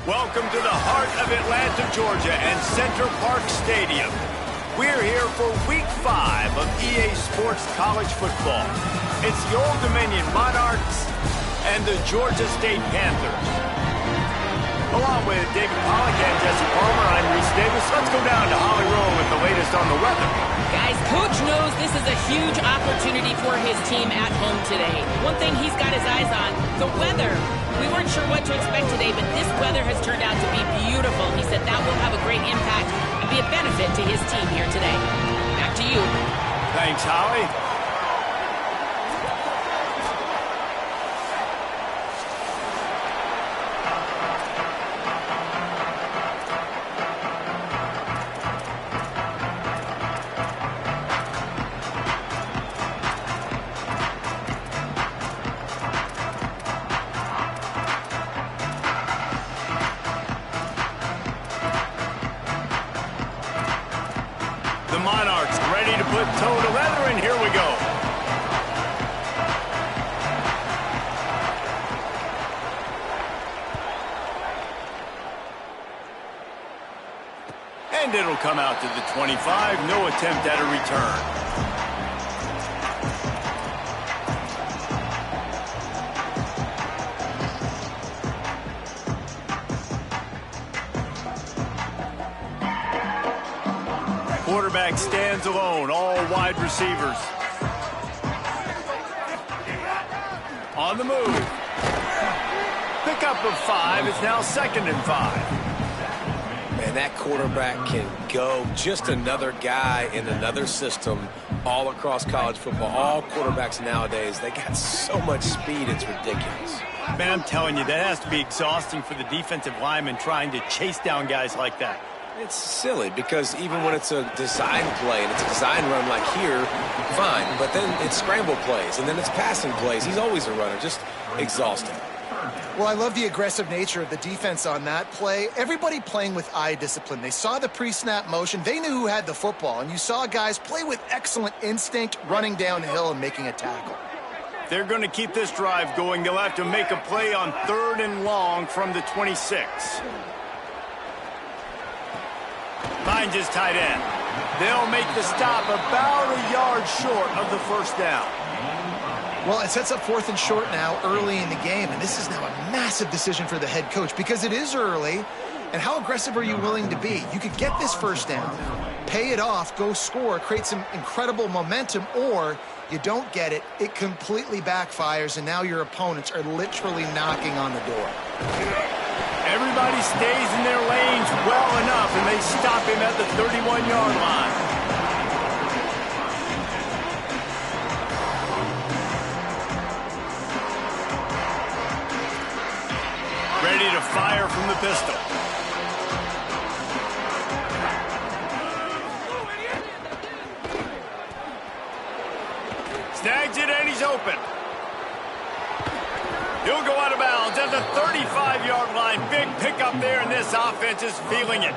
Welcome to the heart of Atlanta, Georgia, and Central Park Stadium. We're here for Week 5 of EA Sports College Football. It's the Old Dominion Monarchs and the Georgia State Panthers. Along with David Pollack and Jesse Palmer, I'm Reese Davis. Let's go down to Holly Rowe with the latest on the weather. Guys, Coach knows this is a huge opportunity for his team at home today. One thing he's got his eyes on, the weather. We weren't sure what to expect today, but this weather has turned out to be beautiful. He said that will have a great impact and be a benefit to his team here today. Back to you. Thanks, Holly. The Monarchs ready to put toe to leather, and here we go. And it'll come out to the 25. No attempt at a return. Quarterback stands alone, all wide receivers. On the move. Pickup of 5 is now 2nd and 5. Man, that quarterback can go. Just another guy in another system all across college football. All quarterbacks nowadays, they got so much speed, it's ridiculous. Man, I'm telling you, that has to be exhausting for the defensive lineman trying to chase down guys like that. It's silly because even when it's a design play and it's a design run like here, fine. But then it's scramble plays and then it's passing plays. He's always a runner, just exhausting. Well, I love the aggressive nature of the defense on that play. Everybody playing with eye discipline. They saw the pre-snap motion. They knew who had the football. And you saw guys play with excellent instinct, running downhill and making a tackle. They're going to keep this drive going. They'll have to make a play on 3rd and long from the 26. Finds his tight end. They'll make the stop about a yard short of the first down. Well, it sets up 4th and short now early in the game, and this is now a massive decision for the head coach because it is early. And how aggressive are you willing to be? You could get this first down, pay it off, go score, create some incredible momentum, or you don't get it, it completely backfires, and now your opponents are literally knocking on the door. Everybody stays in their lanes well enough, and they stop him at the 31-yard line. Ready to fire from the pistol. Snags it, and he's open. He'll go out of bounds at the 35-yard line. Big pickup there, and this offense is feeling it.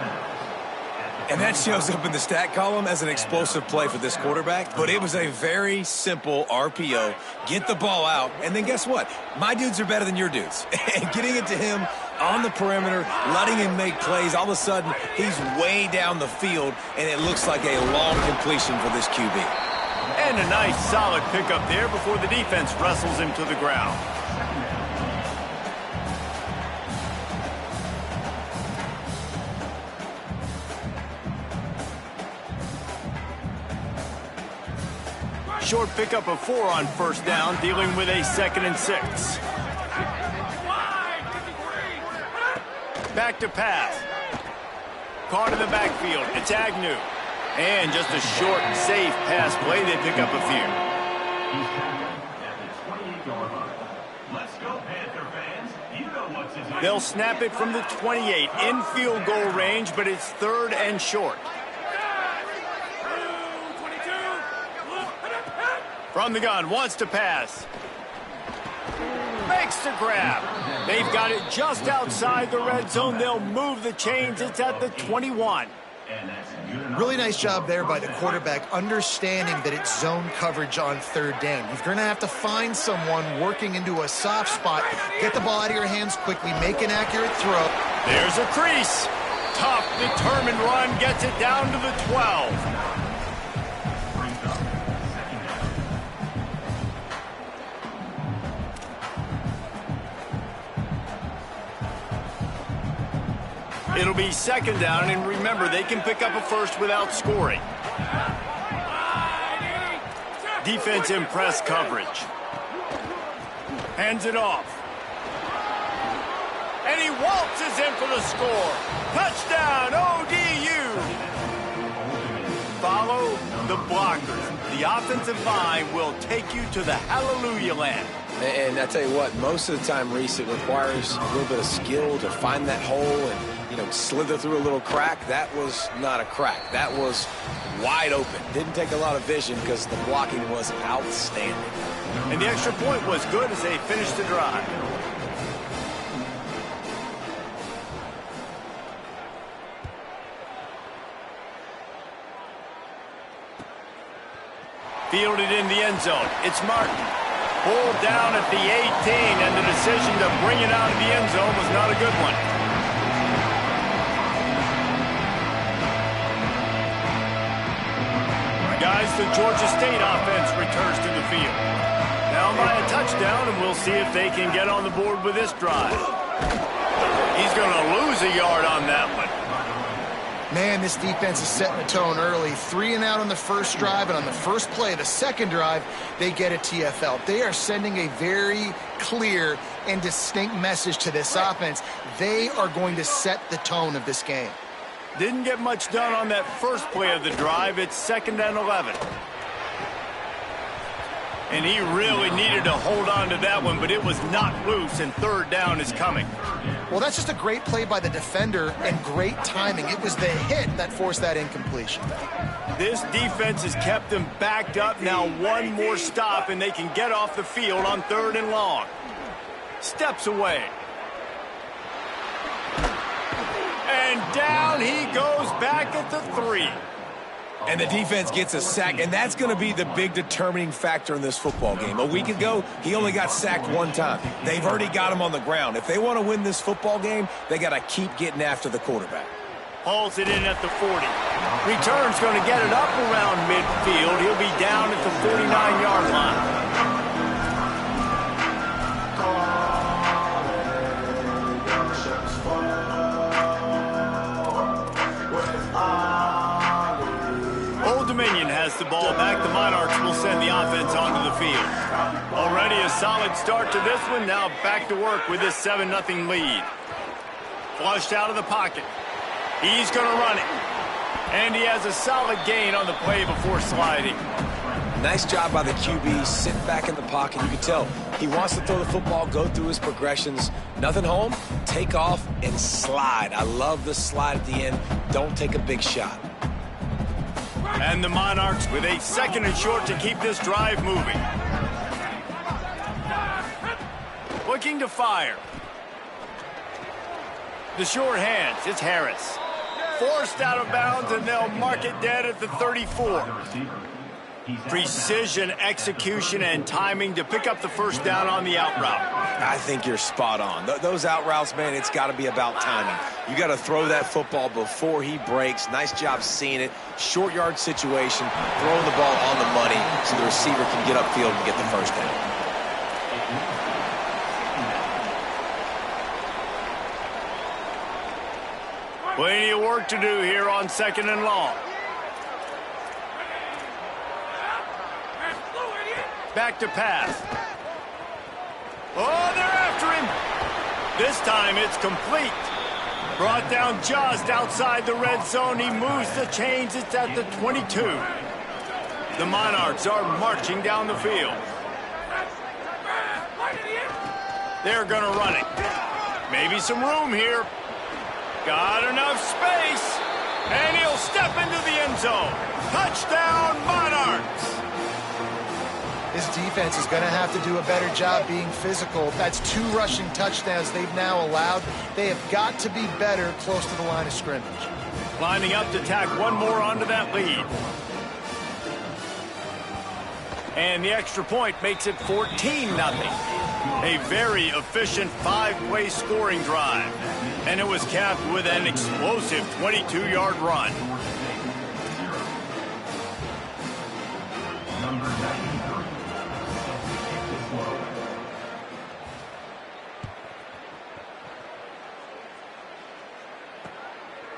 And that shows up in the stat column as an explosive play for this quarterback. But it was a very simple RPO. Get the ball out, and then guess what? My dudes are better than your dudes. And getting it to him on the perimeter, letting him make plays, all of a sudden, he's way down the field, and it looks like a long completion for this QB. And a nice, solid pickup there before the defense wrestles him to the ground. Short pickup of 4 on first down, dealing with a 2nd and 6. Back to pass. Caught in the backfield. It's Agnew. And just a short, safe pass play. They pick up a few. They'll snap it from the 28 in field goal range, but it's 3rd and short. From the gun, wants to pass. Makes the grab. They've got it just outside the red zone. They'll move the chains. It's at the 21. Really nice job there by the quarterback, understanding that it's zone coverage on third down. You're going to have to find someone working into a soft spot, get the ball out of your hands quickly, make an accurate throw. There's a crease. Tough, determined run gets it down to the 12. It'll be second down, and remember, they can pick up a first without scoring. Defense in press coverage. Hands it off. And he waltzes in for the score. Touchdown, ODU. Follow the blockers. The offensive line will take you to the hallelujah land. And I tell you what, most of the time, Reese, it requires a little bit of skill to find that hole and, slither through a little crack. That was not a crack. That was wide open. Didn't take a lot of vision because the blocking was outstanding. And the extra point was good as they finished the drive. Fielded in the end zone. It's Martin. Pulled down at the 18, and the decision to bring it out of the end zone was not a good one. Guys, the Georgia State offense returns to the field. Down by a touchdown, and we'll see if they can get on the board with this drive. He's going to lose a yard on that one. Man, this defense is setting the tone early. 3 and out on the first drive, and on the first play of the second drive, they get a TFL. They are sending a very clear and distinct message to this offense. They are going to set the tone of this game. Didn't get much done on that first play of the drive. It's 2nd and 11. And he really needed to hold on to that one, but it was knocked loose, and third down is coming. Well, that's just a great play by the defender and great timing. It was the hit that forced that incompletion. This defense has kept them backed up. Now one more stop, and they can get off the field on 3rd and long. Steps away. And down he goes back at the 3. And the defense gets a sack, and that's going to be the big determining factor in this football game. A week ago, he only got sacked 1 time. They've already got him on the ground. If they want to win this football game, they got to keep getting after the quarterback. Hauls it in at the 40. Return's going to get it up around midfield. He'll be down at the 49-yard line. Dominion has the ball back. The Monarchs will send the offense onto the field. Already a solid start to this one. Now back to work with this 7-0 lead. Flushed out of the pocket. He's going to run it. And he has a solid gain on the play before sliding. Nice job by the QB, sitting back in the pocket. You can tell he wants to throw the football, go through his progressions. Nothing home, take off, and slide. I love the slide at the end. Don't take a big shot. And the Monarchs with a 2nd and short to keep this drive moving. Looking to fire. The short hands, it's Harris. Forced out of bounds, and they'll mark it dead at the 34. Precision, execution, and timing to pick up the first down on the out route. I think you're spot on. Those out routes, man, it's got to be about timing. You got to throw that football before he breaks. Nice job seeing it. Short yard situation, throwing the ball on the money so the receiver can get upfield and get the first down. Plenty of work to do here on 2nd and long. Back to pass. Oh, they're after him. This time it's complete. Brought down just outside the red zone. He moves the chains. It's at the 22. The Monarchs are marching down the field. They're going to run it. Maybe some room here. Got enough space. And he'll step into the end zone. Touchdown, Monarchs. This defense is going to have to do a better job being physical. That's 2 rushing touchdowns they've now allowed. They have got to be better close to the line of scrimmage. Lining up to tack one more onto that lead. And the extra point makes it 14-0. A very efficient 5-play scoring drive. And it was capped with an explosive 22-yard run.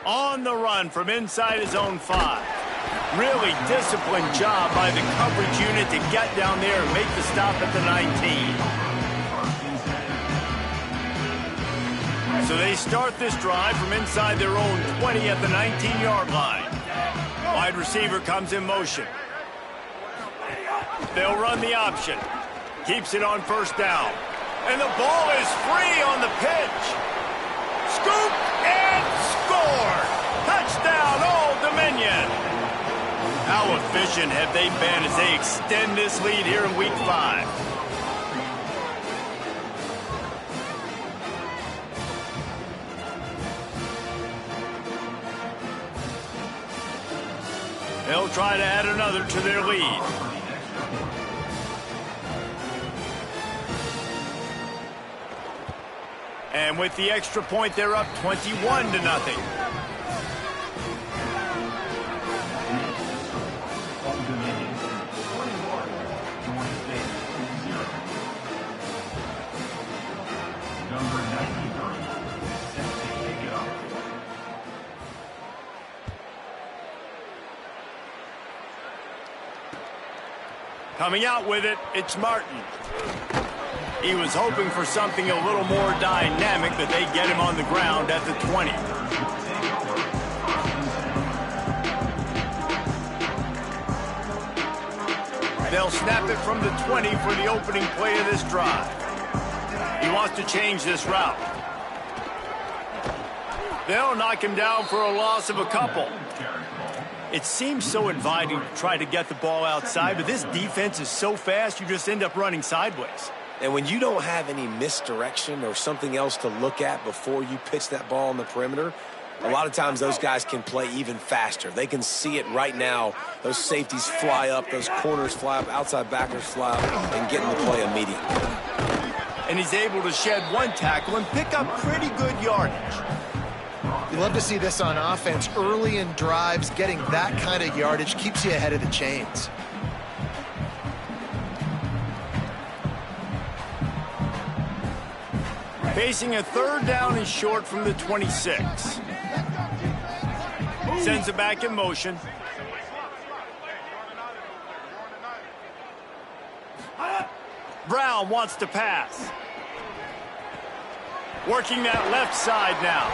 On the run from inside his own 5. Really disciplined job by the coverage unit to get down there and make the stop at the 19. So they start this drive from inside their own 20 at the 19-yard line. Wide receiver comes in motion. They'll run the option. Keeps it on first down. And the ball is free on the pitch. Scoop and score. Touchdown, Old Dominion. How efficient have they been as they extend this lead here in Week 5? They'll try to add another to their lead. And with the extra point, they're up 21-0. Coming out with it, it's Martin. He was hoping for something a little more dynamic, but they get him on the ground at the 20. They'll snap it from the 20 for the opening play of this drive. He wants to change this route. They'll knock him down for a loss of a couple. It seems so inviting to try to get the ball outside, but this defense is so fast, you just end up running sideways. And when you don't have any misdirection or something else to look at before you pitch that ball on the perimeter, a lot of times those guys can play even faster. They can see it right now. Those safeties fly up, those corners fly up, outside backers fly up, and get in the play immediately. And he's able to shed one tackle and pick up pretty good yardage. You love to see this on offense. Early in drives, getting that kind of yardage keeps you ahead of the chains. Facing a third down and short from the 26. Sends it back in motion. Brown wants to pass. Working that left side now.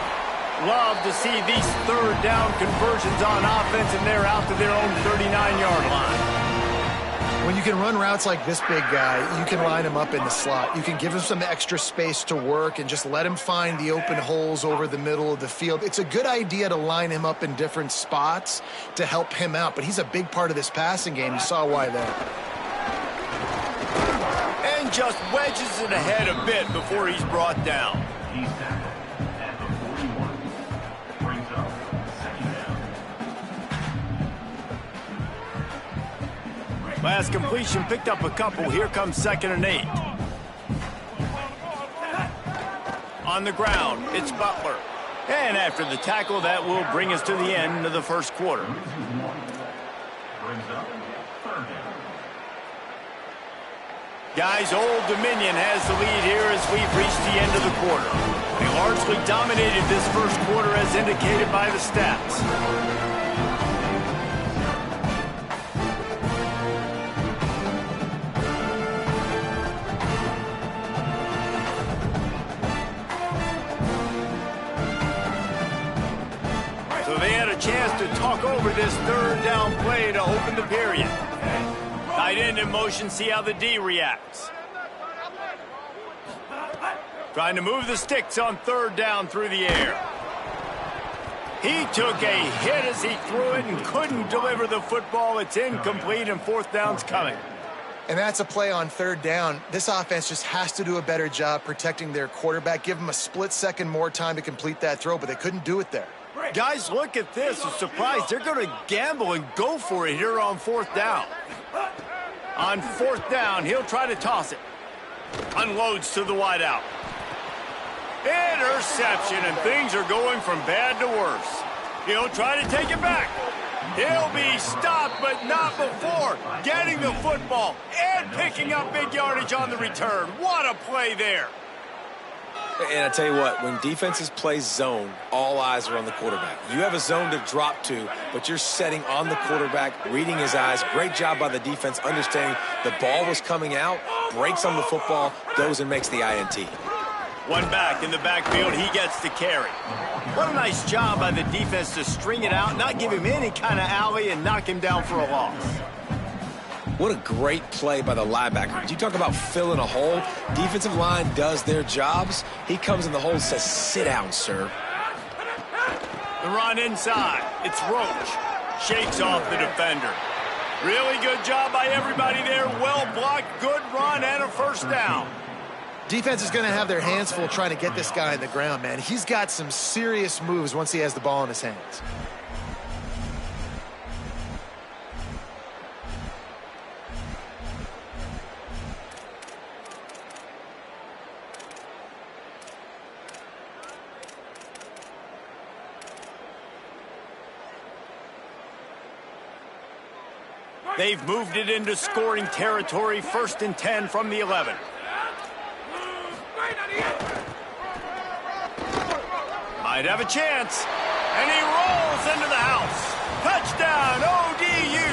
Love to see these third down conversions on offense, and they're out to their own 39-yard line. When you can run routes like this big guy, you can line him up in the slot. You can give him some extra space to work and just let him find the open holes over the middle of the field. It's a good idea to line him up in different spots to help him out, but he's a big part of this passing game. You saw why there. And just wedges it ahead a bit before he's brought down. Last completion picked up a couple. Here comes 2nd and 8. On the ground, it's Butler. And after the tackle, that will bring us to the end of the first quarter. Guys, Old Dominion has the lead here as we've reached the end of the quarter. They largely dominated this first quarter as indicated by the stats. Chance to talk over this third down play to open the period. Tight end in motion, see how the D reacts. Trying to move the sticks on third down through the air. He took a hit as he threw it and couldn't deliver the football. It's incomplete and fourth down's coming. And that's a play on third down. This offense just has to do a better job protecting their quarterback. Give him a split second more time to complete that throw, but they couldn't do it there. Guys, look at this. I'm surprised. They're going to gamble and go for it here on 4th down. On 4th down, he'll try to toss it. Unloads to the wideout. Interception, and things are going from bad to worse. He'll try to take it back. He'll be stopped, but not before getting the football and picking up big yardage on the return. What a play there. And I tell you what, when defenses play zone, all eyes are on the quarterback. You have a zone to drop to, but you're setting on the quarterback, reading his eyes. Great job by the defense, understanding the ball was coming out, breaks on the football, goes and makes the INT. One back in the backfield, he gets the carry. What a nice job by the defense to string it out, not give him any kind of alley, and knock him down for a loss. What a great play by the linebacker. You talk about filling a hole. Defensive line does their jobs. He comes in the hole and says, sit down, sir. The run inside. It's Roach. Shakes off the defender. Really good job by everybody there. Well blocked, good run, and a 1st down. Defense is going to have their hands full trying to get this guy on the ground, man. He's got some serious moves once he has the ball in his hands. They've moved it into scoring territory, 1st and 10 from the 11. Might have a chance. And he rolls into the house. Touchdown, ODU.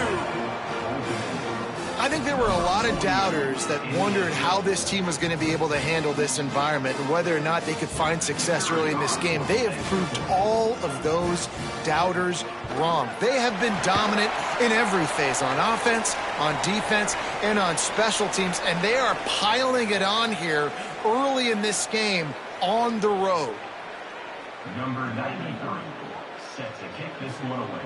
I think there were a lot of doubters that wondered how this team was going to be able to handle this environment and whether or not they could find success early in this game. They have proved all of those doubters wrong. They have been dominant in every phase, on offense, on defense, and on special teams, and they are piling it on here early in this game on the road. Number 93, set to kick this one away.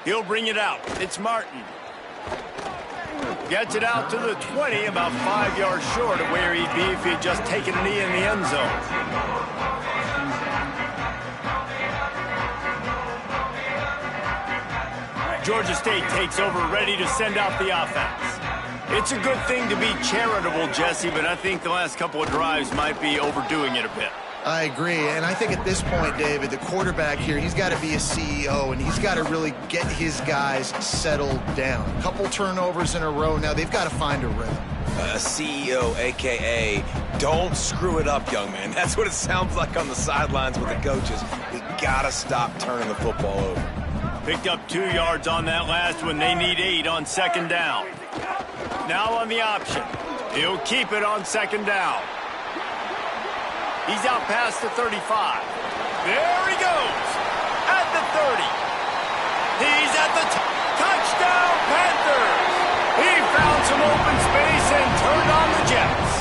He'll bring it out. It's Martin. Gets it out to the 20, about 5 yards short of where he'd be if he'd just taken a knee in the end zone. Georgia State takes over, ready to send out the offense. It's a good thing to be charitable, Jesse, but I think the last couple of drives might be overdoing it a bit. I agree, and I think at this point, David, the quarterback here, he's got to be a CEO, and he's got to really get his guys settled down. A couple turnovers in a row now. They've got to find a rhythm. CEO, a.k.a. don't screw it up, young man. That's what it sounds like on the sidelines with the coaches. We got to stop turning the football over. Picked up 2 yards on that last one. They need 8 on 2nd down. Now on the option. He'll keep it on 2nd down. He's out past the 35. There he goes. At the 30. He's at the touchdown, Panthers. He found some open space and turned on the Jets.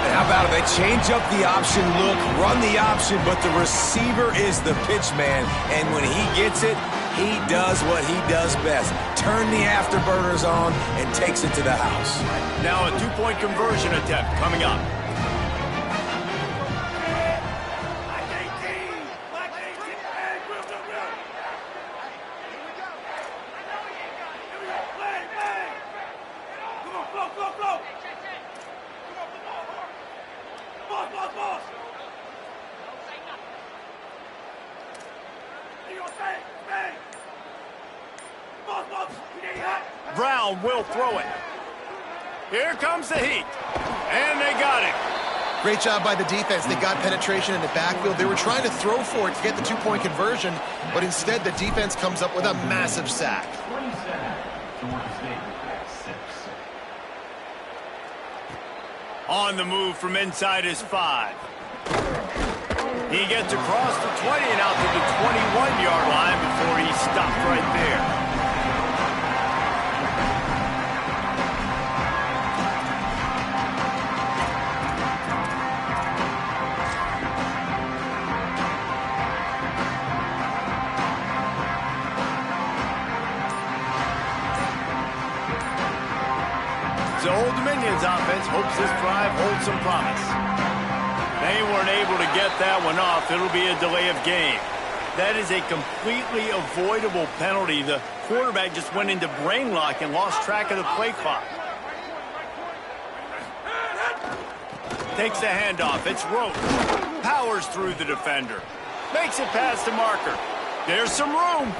And how about it? They change up the option look, run the option, but the receiver is the pitch man. And when he gets it, he does what he does best. Turn the afterburners on and takes it to the house. Now a 2-point conversion attempt coming up. Brown will throw it. Here comes the heat. And they got it. Great job by the defense. They got penetration in the backfield. They were trying to throw for it to get the 2-point conversion, but instead the defense comes up with a massive sack. 27, Georgia State with 6. On the move from inside his 5. He gets across the 20 and out to the 21-yard line before he stopped right there. So Old Dominion's offense hopes this drive holds some promise. They weren't able to get that one off. It'll be a delay of game. That is a completely avoidable penalty. The quarterback just went into brain lock and lost track of the play clock. Takes the handoff. It's Rote. Powers through the defender. Makes it past the marker. There's some room.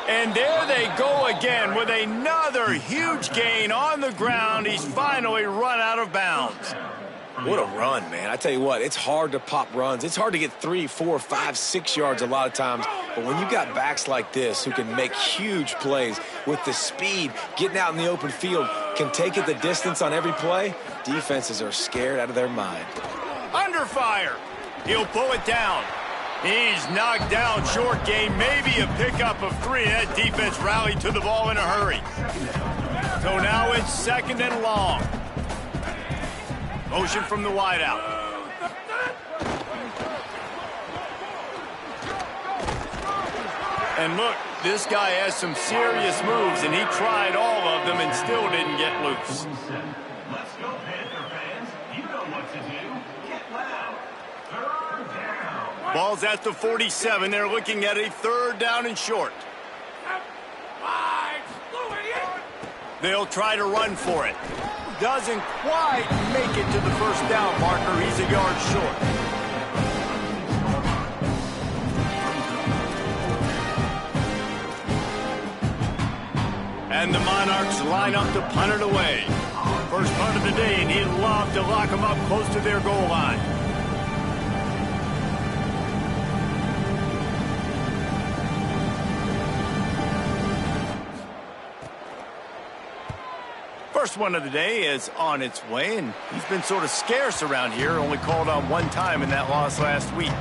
And there they go again with another huge gain on the ground. He's finally run out of bounds. What a run, man. I tell you what, it's hard to pop runs. It's hard to get 3, 4, 5, 6 yards a lot of times. But when you've got backs like this who can make huge plays with the speed, getting out in the open field, can take it the distance on every play, defenses are scared out of their mind. Under fire. He'll pull it down. He's knocked down short game, maybe a pickup of 3. That defense rallied to the ball in a hurry. So now it's 2nd and long. Motion from the wideout. And look, this guy has some serious moves, and he tried all of them and still didn't get loose. Let's go, Panther fans. You know what to do. Get loud. 3rd down. Ball's at the 47. They're looking at a 3rd down and short. They'll try to run for it. Doesn't quite make it to the 1st down marker. He's a yard short. And the Monarchs line up to punt it away. First punt of the day, and he'd love to lock them up close to their goal line. First one of the day is on its way, and he's been sort of scarce around here, only called on 1 time in that loss last week.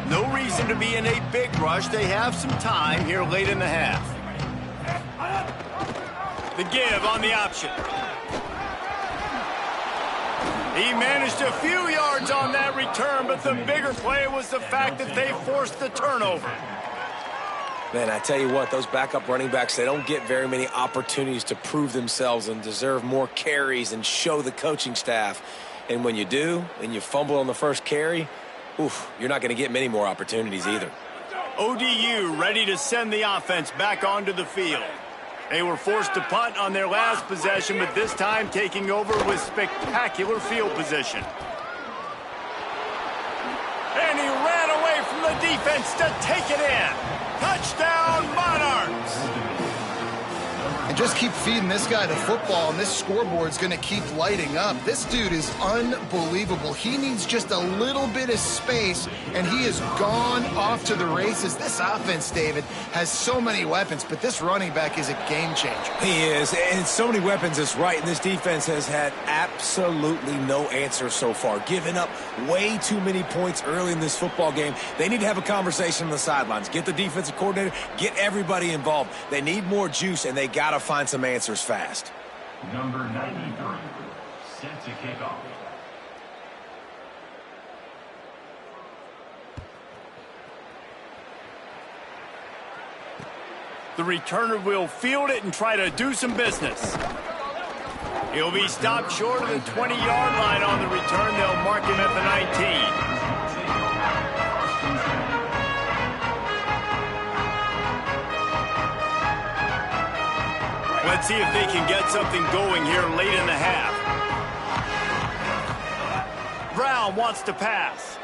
No reason to be in a big rush. They have some time here late in the half. The give on the option. He managed a few yards on that return, but the bigger play was the fact that they forced the turnover. Man, I tell you what, those backup running backs, they don't get very many opportunities to prove themselves and deserve more carries and show the coaching staff. And when you do, and you fumble on the first carry, oof, you're not going to get many more opportunities either. ODU ready to send the offense back onto the field. They were forced to punt on their last possession, but this time taking over with spectacular field position. And he ran away from the defense to take it in. Touchdown, Monarchs! And just keep feeding this guy the football, and this scoreboard's going to keep lighting up. This dude is unbelievable. He needs just a little bit of space, and he has gone off to the races. This offense, David, has so many weapons, but this running back is a game changer. He is, and so many weapons is right, and this defense has had absolutely no answer so far, giving up way too many points early in this football game. They need to have a conversation on the sidelines. Get the defensive coordinator, get everybody involved. They need more juice, and they got to find some answers fast. Number 93, set to kick off. The returner will field it and try to do some business. He'll be stopped short of the 20-yard line on the return. They'll mark him at the 19. Let's see if they can get something going here late in the half. Brown wants to pass.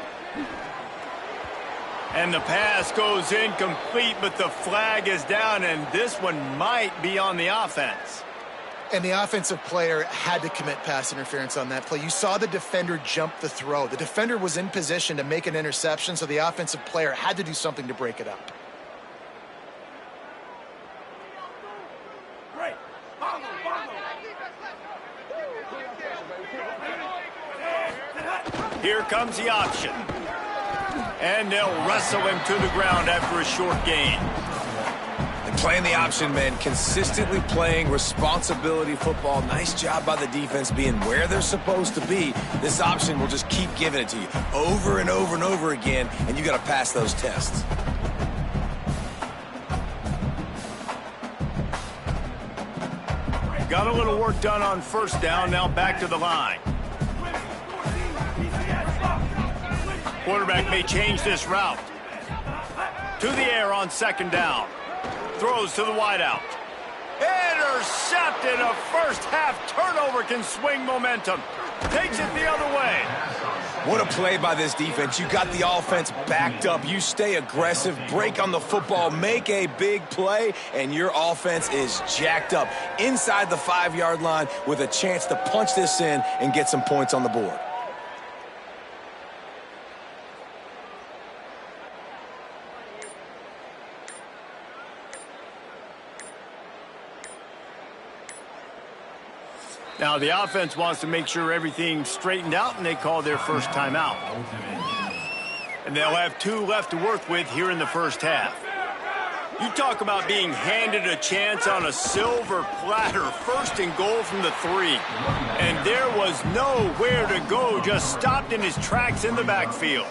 And the pass goes incomplete, but the flag is down, and this one might be on the offense. And the offensive player had to commit pass interference on that play. You saw the defender jump the throw. The defender was in position to make an interception, so the offensive player had to do something to break it up. Here comes the option. And they'll wrestle him to the ground after a short gain. And playing the option, man, consistently playing responsibility football. Nice job by the defense being where they're supposed to be. This option will just keep giving it to you over and over and over again, and you got to pass those tests. got a little work done on first down, now back to the line. Quarterback may change this route. To the air on second down. Throws to the wideout. Intercepted. A first-half turnover can swing momentum. Takes it the other way. What a play by this defense. You got the offense backed up. You stay aggressive, break on the football, make a big play, and your offense is jacked up inside the 5-yard line with a chance to punch this in and get some points on the board. Now, the offense wants to make sure everything's straightened out, and they call their first timeout. And they'll have 2 left to work with here in the first half. You talk about being handed a chance on a silver platter, 1st and goal from the 3. And there was nowhere to go, just stopped in his tracks in the backfield.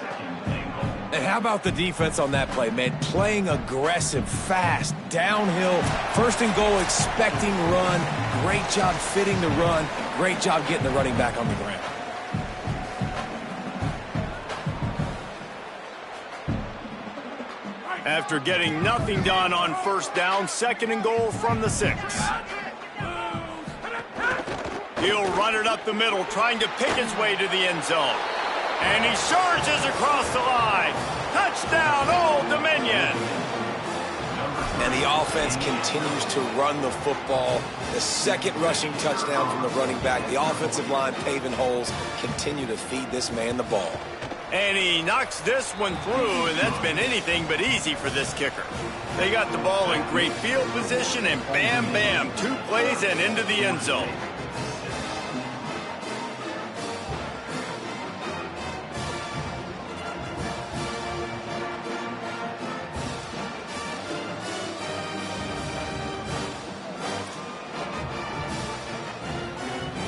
And how about the defense on that play, man? Playing aggressive, fast, downhill, 1st and goal, expecting run. Great job fitting the run. Great job getting the running back on the ground. After getting nothing done on first down, 2nd and goal from the 6. He'll run it up the middle, trying to pick his way to the end zone. And he surges across the line. Touchdown, Old Dominion. And the offense continues to run the football. The 2nd rushing touchdown from the running back. The offensive line paving holes. Continue to feed this man the ball. And he knocks this one through, and that's been anything but easy for this kicker. They got the ball in great field position, and bam, bam, 2 plays and into the end zone.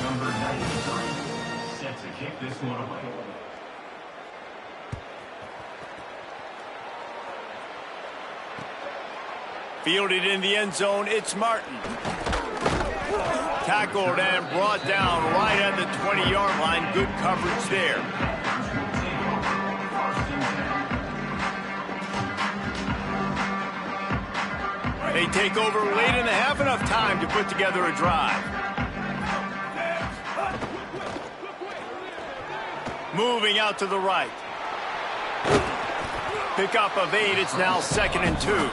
Number 93 set to kick this one away. Fielded in the end zone, it's Martin. Tackled and brought down right at the 20-yard line. Good coverage there. They take over late in the half, enough time to put together a drive. Moving out to the right. Pickup of 8, it's now 2nd and 2.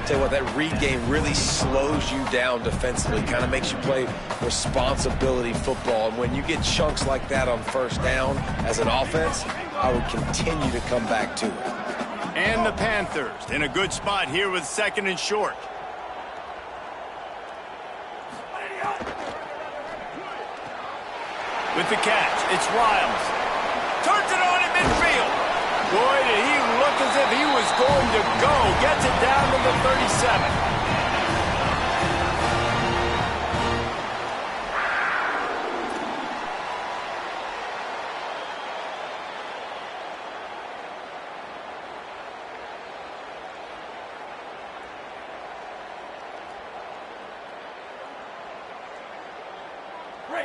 Tell you what, that read game really slows you down defensively, kind of makes you play responsibility football. And when you get chunks like that on first down as an offense, I would continue to come back to it. And the Panthers in a good spot here with 2nd and short. With the catch, it's Riles. Turns it on in midfield. Boy, did he look as if he was going to go. Gets it down to the 37.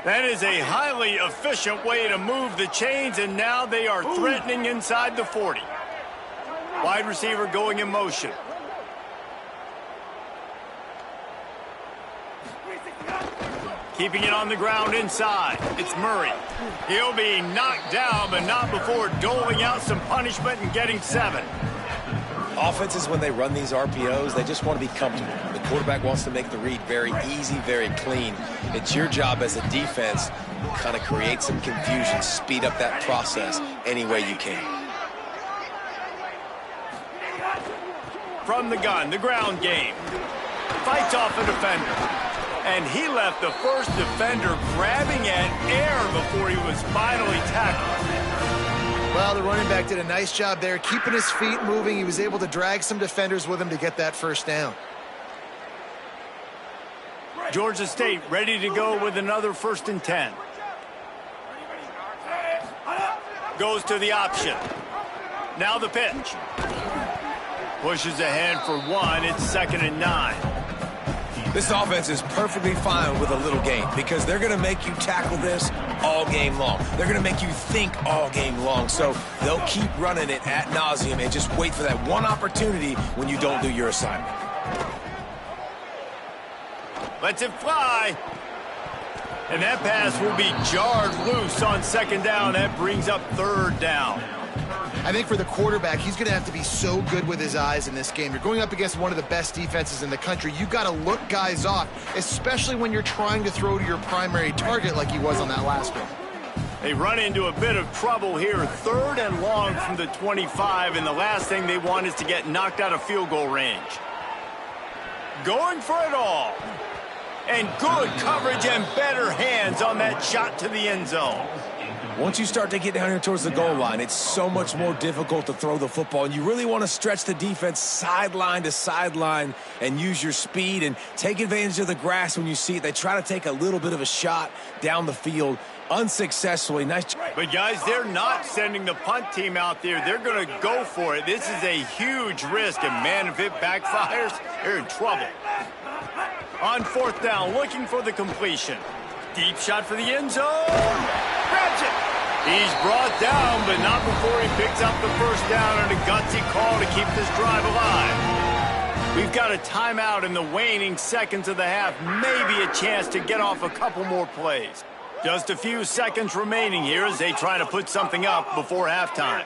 That is a highly efficient way to move the chains, and now they are threatening inside the 40. Wide receiver going in motion. Keeping it on the ground inside. It's Murray. He'll be knocked down, but not before doling out some punishment and getting 7. Offenses, when they run these RPOs, they just want to be comfortable. The quarterback wants to make the read very easy, very clean. It's your job as a defense to kind of create some confusion, speed up that process any way you can. From the gun, the ground game. Fights off a defender. And he left the first defender grabbing at air before he was finally tackled. Well, the running back did a nice job there, keeping his feet moving. He was able to drag some defenders with him to get that first down. Georgia State ready to go with another 1st and 10. Goes to the option. Now the pitch. Pushes ahead for 1. It's 2nd and 9. This offense is perfectly fine with a little game because they're going to make you tackle this all game long. They're going to make you think all game long. So they'll keep running it ad nauseum and just wait for that one opportunity when you don't do your assignment. Lets it fly. And that pass will be jarred loose on second down. That brings up third down. I think for the quarterback, he's going to have to be so good with his eyes in this game. You're going up against one of the best defenses in the country. You've got to look guys off, especially when you're trying to throw to your primary target like he was on that last one. They run into a bit of trouble here. Third and long from the 25, and the last thing they want is to get knocked out of field goal range. Going for it all. And good coverage and better hands on that shot to the end zone. Once you start to get down here towards the goal line, it's so much more difficult to throw the football. And you really want to stretch the defense sideline to sideline and use your speed and take advantage of the grass when you see it. They try to take a little bit of a shot down the field unsuccessfully. Nice. But, guys, they're not sending the punt team out there. They're going to go for it. This is a huge risk. And, man, if it backfires, they're in trouble. On fourth down, looking for the completion. Deep shot for the end zone. Grabs it. He's brought down, but not before he picks up the first down and a gutsy call to keep this drive alive. We've got a timeout in the waning seconds of the half. Maybe a chance to get off a couple more plays. Just a few seconds remaining here as they try to put something up before halftime.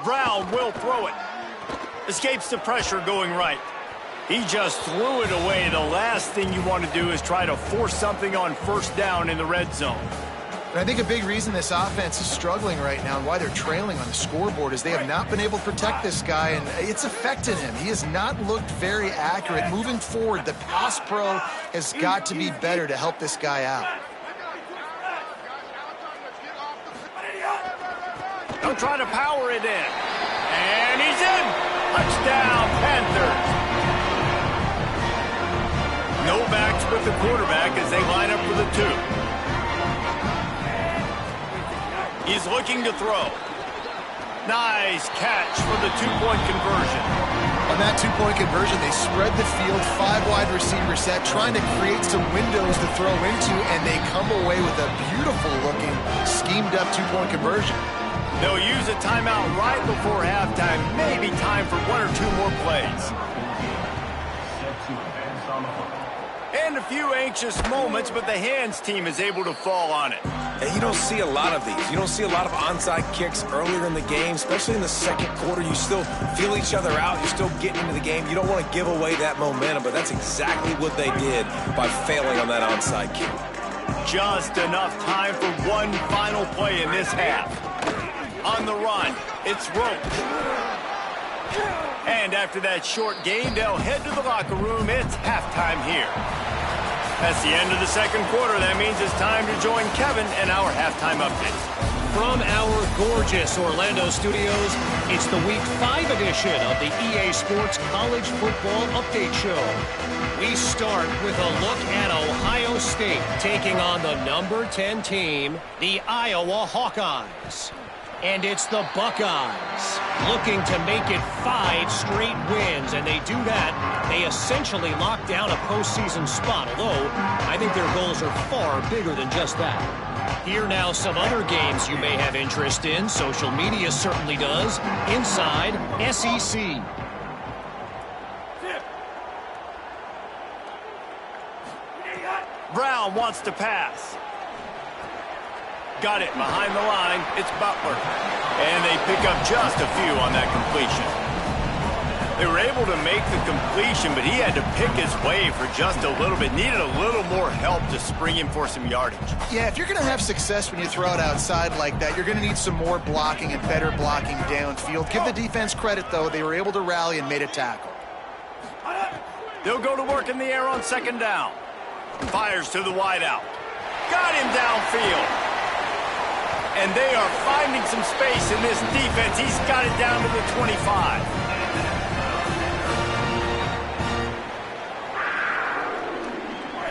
Brown will throw it. Escapes the pressure going right. He just threw it away. The last thing you want to do is try to force something on first down in the red zone. And I think a big reason this offense is struggling right now and why they're trailing on the scoreboard is they have not been able to protect this guy, and it's affected him. He has not looked very accurate. Moving forward, the pass pro has got to be better to help this guy out. They'll try to power it in. And he's in. Touchdown, Panthers. No backs with the quarterback as they line up for the two. He's looking to throw. Nice catch for the two-point conversion. On that two-point conversion, they spread the field, 5 wide receiver set, trying to create some windows to throw into, and they come away with a beautiful-looking, schemed-up two-point conversion. They'll use a timeout right before halftime. Maybe time for 1 or 2 more plays. And a few anxious moments, but the hands team is able to fall on it. And you don't see a lot of these. You don't see a lot of onside kicks earlier in the game, especially in the second quarter. You still feel each other out. You're still getting into the game. You don't want to give away that momentum, but that's exactly what they did by failing on that onside kick. Just enough time for one final play in this half. On the run, it's Roach. And after that short gain, they'll head to the locker room. It's halftime here. That's the end of the second quarter. That means it's time to join Kevin and our halftime update. From our gorgeous Orlando studios, it's the Week 5 edition of the EA Sports College Football Update Show. We start with a look at Ohio State taking on the number 10 team, the Iowa Hawkeyes. And it's the Buckeyes looking to make it 5 straight wins, and they do that. They essentially lock down a postseason spot, although I think their goals are far bigger than just that. Here now some other games you may have interest in. Social media certainly does. Inside SEC. Brown wants to pass. Got it behind the line. It's Butler. And they pick up just a few on that completion. They were able to make the completion, but he had to pick his way for just a little bit. Needed a little more help to spring him for some yardage. Yeah, if you're going to have success when you throw it outside like that, you're going to need some more blocking and better blocking downfield. Give the defense credit, though. They were able to rally and made a tackle. They'll go to work in the air on second down. Fires to the wideout. Got him downfield. And they are finding some space in this defense. He's got it down to the 25.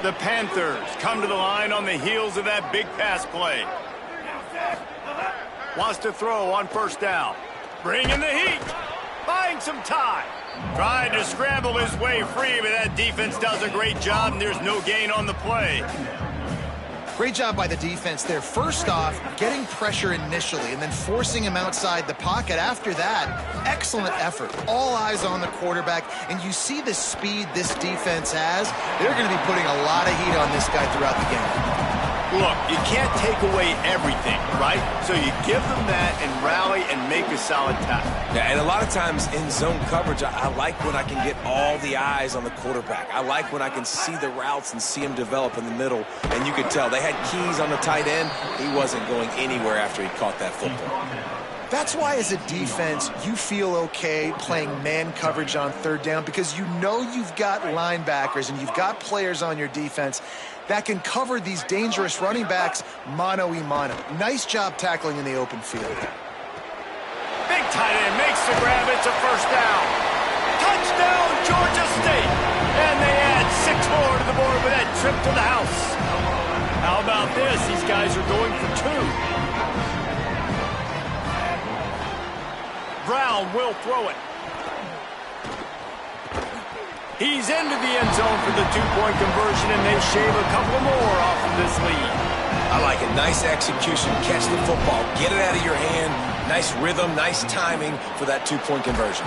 The Panthers come to the line on the heels of that big pass play. Wants to throw on first down. Bring in the heat. Buying some time. Trying to scramble his way free, but that defense does a great job, and there's no gain on the play. Great job by the defense there. First off, getting pressure initially and then forcing him outside the pocket. After that, excellent effort. All eyes on the quarterback, and you see the speed this defense has. They're going to be putting a lot of heat on this guy throughout the game. Look, you can't take away everything, right? So you give them that and rally and make a solid tackle. Yeah, and a lot of times in zone coverage, I like when I can get all the eyes on the quarterback. I like when I can see the routes and see him develop in the middle. And you could tell they had keys on the tight end. He wasn't going anywhere after he caught that football. That's why as a defense, you feel okay playing man coverage on third down, because you know you've got linebackers and you've got players on your defense that can cover these dangerous running backs mano-a-mano. Nice job tackling in the open field. Big tight end makes the grab. It's a first down. Touchdown, Georgia State. And they add 6 more to the board with that trip to the house. How about this? These guys are going for 2. Brown will throw it. He's into the end zone for the 2-point conversion, and they shave a couple more off of this lead. I like it. Nice execution. Catch the football. Get it out of your hand. Nice rhythm, nice timing for that 2-point conversion.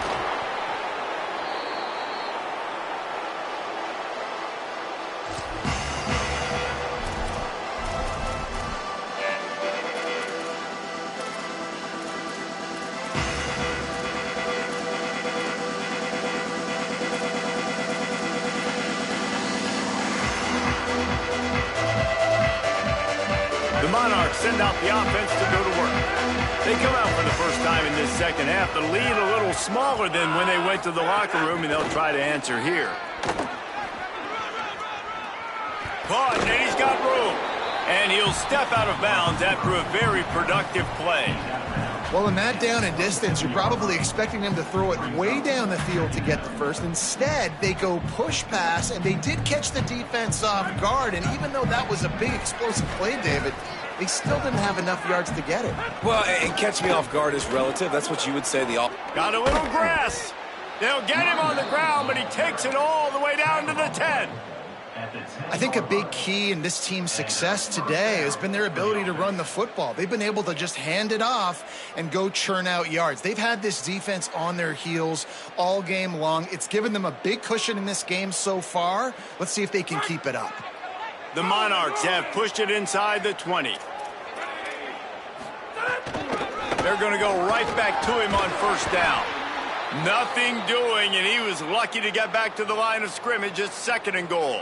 The Monarchs send out the offense to go to work. They come out for the first time in this second half. The lead a little smaller than when they went to the locker room, and they'll try to answer here. Caught, and he's got room. And he'll step out of bounds after a very productive play. Well, in that down and distance, you're probably expecting them to throw it way down the field to get the first. Instead, they go push pass, and they did catch the defense off guard. And even though that was a big explosive play, David, they still didn't have enough yards to get it. Well, and catch me off guard is relative. That's what you would say. Got a little grass. They'll get him on the ground, but he takes it all the way down to the 10. I think a big key in this team's success today has been their ability to run the football. They've been able to just hand it off and go churn out yards. They've had this defense on their heels all game long. It's given them a big cushion in this game so far. Let's see if they can keep it up. The Monarchs have pushed it inside the 20. They're going to go right back to him on first down. Nothing doing, and he was lucky to get back to the line of scrimmage. It's 2nd and goal.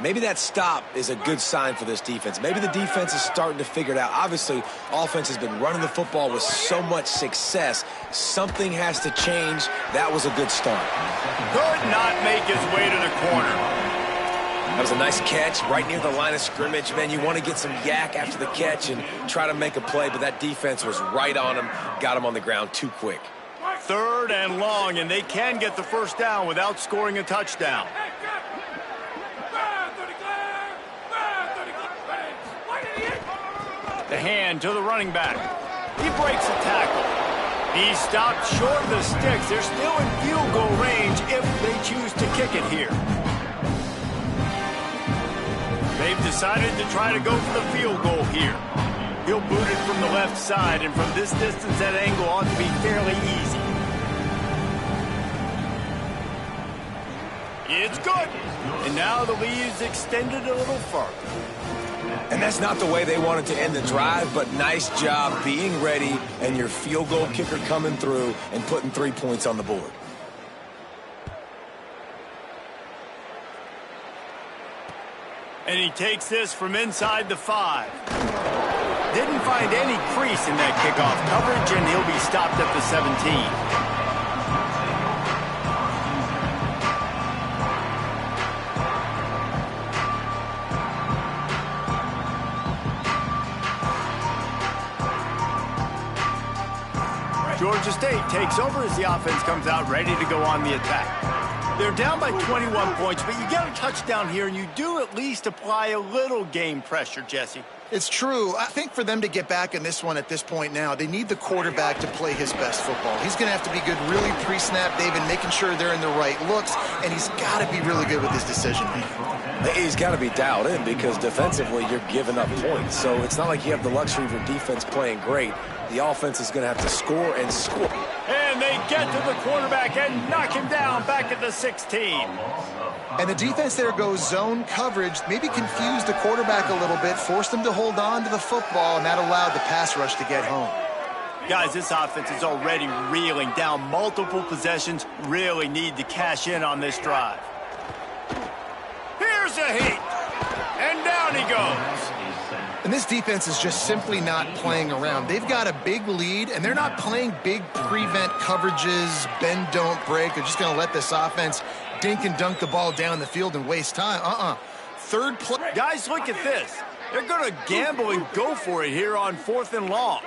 Maybe that stop is a good sign for this defense. Maybe the defense is starting to figure it out. Obviously, offense has been running the football with so much success. Something has to change. That was a good start. Could not make his way to the corner. That was a nice catch right near the line of scrimmage. Man, you want to get some yak after the catch and try to make a play, but that defense was right on him, got him on the ground too quick. 3rd and long, and they can get the first down without scoring a touchdown. The hand to the running back. He breaks a tackle. He stopped short of the sticks. They're still in field goal range if they choose to kick it here. They've decided to try to go for the field goal here. He'll boot it from the left side, and from this distance, that angle ought to be fairly easy. It's good. And now the lead is extended a little further. And that's not the way they wanted to end the drive, but nice job being ready and your field goal kicker coming through and putting 3 points on the board. And he takes this from inside the 5. Didn't find any crease in that kickoff coverage, and he'll be stopped at the 17. Georgia State takes over as the offense comes out ready to go on the attack. They're down by 21 points, but you get a touchdown here, and you do at least apply a little game pressure, Jesse. It's true. I think for them to get back in this one at this point now, they need the quarterback to play his best football. He's going to have to be good really pre-snap, David, making sure they're in the right looks, and he's got to be really good with his decision-making. He's got to be dialed in because defensively you're giving up points. So it's not like you have the luxury of your defense playing great. The offense is going to have to score and score. And they get to the quarterback and knock him down back at the 16. And the defense there goes zone coverage, maybe confused the quarterback a little bit, forced him to hold on to the football, and that allowed the pass rush to get home. Guys, this offense is already reeling down multiple possessions, really need to cash in on this drive. Here's a heat, and down he goes. And this defense is just simply not playing around. They've got a big lead, and they're not playing big prevent coverages, bend, don't break. They're just going to let this offense dink and dunk the ball down the field and waste time. Third play. Guys, look at this. They're going to gamble and go for it here on 4th and long.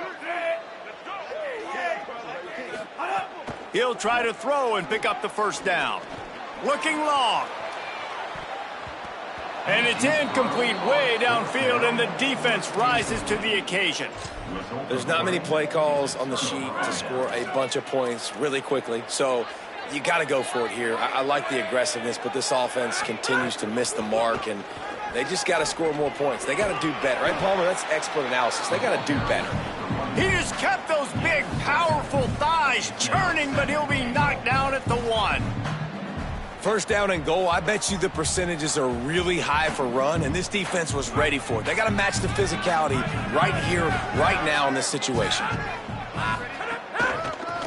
He'll try to throw and pick up the first down. Looking long. And it's incomplete way downfield, and the defense rises to the occasion. There's not many play calls on the sheet to score a bunch of points really quickly, so you got to go for it here. I like the aggressiveness, but this offense continues to miss the mark, and they just got to score more points. They got to do better. Right, Palmer? That's expert analysis. They got to do better. He just kept those big, powerful thighs churning, but he'll be knocked down at the 1. First down and goal, I bet you the percentages are really high for run, and this defense was ready for it. They got to match the physicality right here, right now in this situation.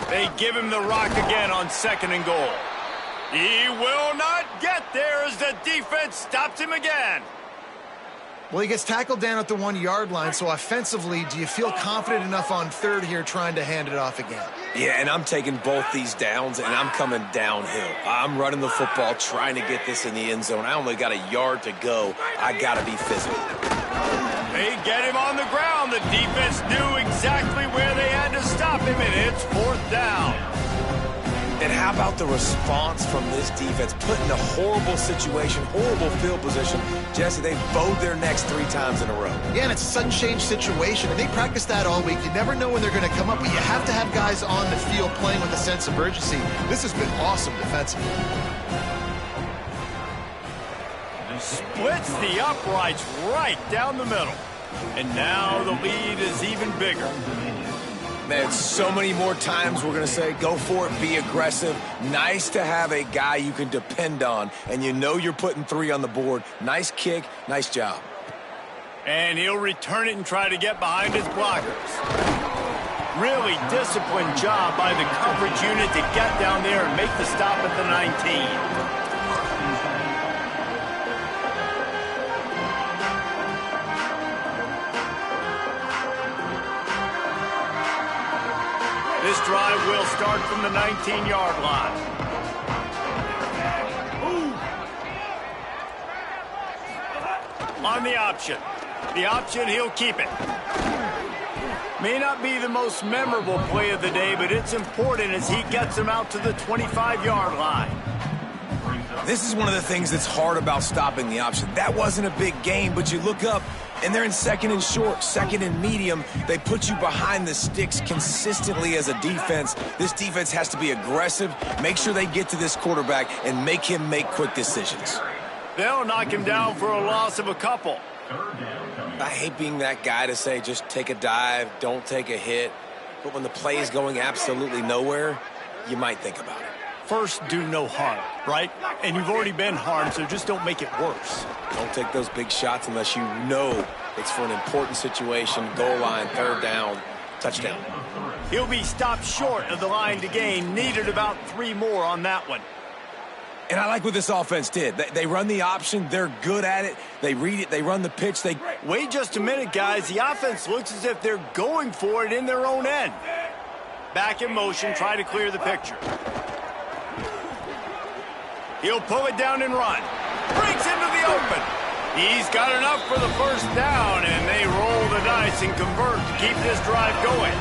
They give him the rock again on 2nd and goal. He will not get there as the defense stops him again. Well, he gets tackled down at the 1-yard line, so offensively, do you feel confident enough on 3rd here trying to hand it off again? Yeah, and I'm taking both these downs, and I'm coming downhill. I'm running the football, trying to get this in the end zone. I only got a yard to go. I got to be physical. They get him on the ground. The defense knew exactly where they had to stop him, and it's 4th down. And how about the response from this defense? Put in a horrible situation, horrible field position. Jesse, they bowed their necks 3 times in a row. Yeah, and it's a sudden change situation, and they practice that all week. You never know when they're going to come up, but you have to have guys on the field playing with a sense of urgency. This has been awesome defensively. Splits the uprights right down the middle. And now the lead is even bigger. Man, so many more times we're going to say, go for it, be aggressive. Nice to have a guy you can depend on, and you know you're putting 3 on the board. Nice kick, nice job. And he'll return it and try to get behind his blockers. Really disciplined job by the coverage unit to get down there and make the stop at the 19. This drive will start from the 19-yard line. On the option. The option, he'll keep it. May not be the most memorable play of the day, but it's important as he gets him out to the 25-yard line. This is one of the things that's hard about stopping the option. That wasn't a big gain, but you look up, and they're in 2nd and short, 2nd and medium. They put you behind the sticks consistently as a defense. This defense has to be aggressive, make sure they get to this quarterback, and make him make quick decisions. They'll knock him down for a loss of a couple. I hate being that guy to say just take a dive, don't take a hit. But when the play is going absolutely nowhere, you might think about it. First, do no harm, right? And you've already been harmed, so just don't make it worse. Don't take those big shots unless you know it's for an important situation, goal line, 3rd down, touchdown. He'll be stopped short of the line to gain. Needed about 3 more on that one. And I like what this offense did. They run the option. They're good at it. They read it. They run the pitch. Wait just a minute, guys. The offense looks as if they're going for it in their own end. Back in motion, try to clear the picture. He'll pull it down and run. Breaks into the open. He's got enough for the first down, and they roll the dice and convert to keep this drive going.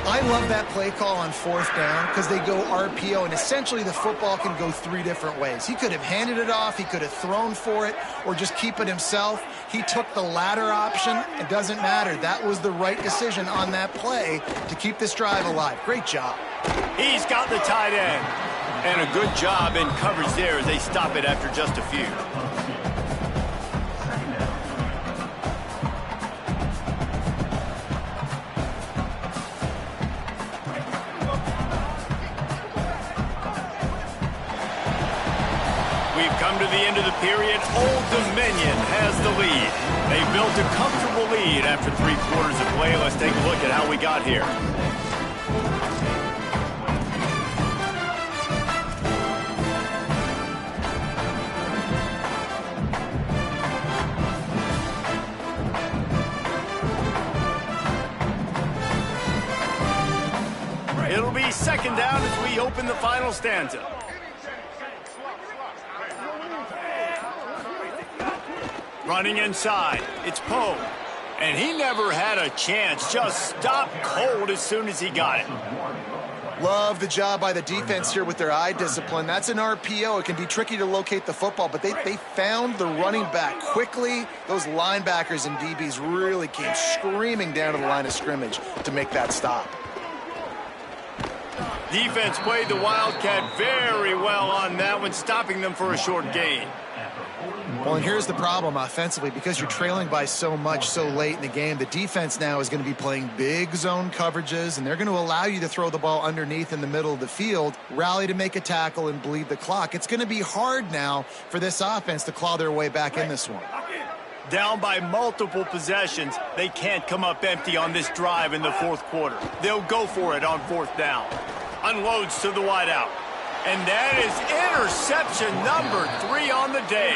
I love that play call on 4th down because they go RPO, and essentially the football can go 3 different ways. He could have handed it off, he could have thrown for it, or just keep it himself. He took the latter option. It doesn't matter. That was the right decision on that play to keep this drive alive. Great job. He's got the tight end. And a good job in coverage there as they stop it after just a few. We've come to the end of the period. Old Dominion has the lead. They built a comfortable lead after 3 quarters of play. Let's take a look at how we got here. It'll be 2nd down as we open the final stanza. Running inside, it's Poe. And he never had a chance, just stopped cold as soon as he got it. Love the job by the defense here with their eye discipline. That's an RPO. It can be tricky to locate the football, but they found the running back quickly. Those linebackers and DBs really came screaming down to the line of scrimmage to make that stop. Defense played the Wildcat very well on that one, stopping them for a short gain. Well, and here's the problem offensively. Because you're trailing by so much so late in the game, the defense now is going to be playing big zone coverages, and they're going to allow you to throw the ball underneath in the middle of the field, rally to make a tackle, and bleed the clock. It's going to be hard now for this offense to claw their way back in this one. Down by multiple possessions, they can't come up empty on this drive in the 4th quarter. They'll go for it on 4th down. Unloads to the wideout. And that is interception number 3 on the day.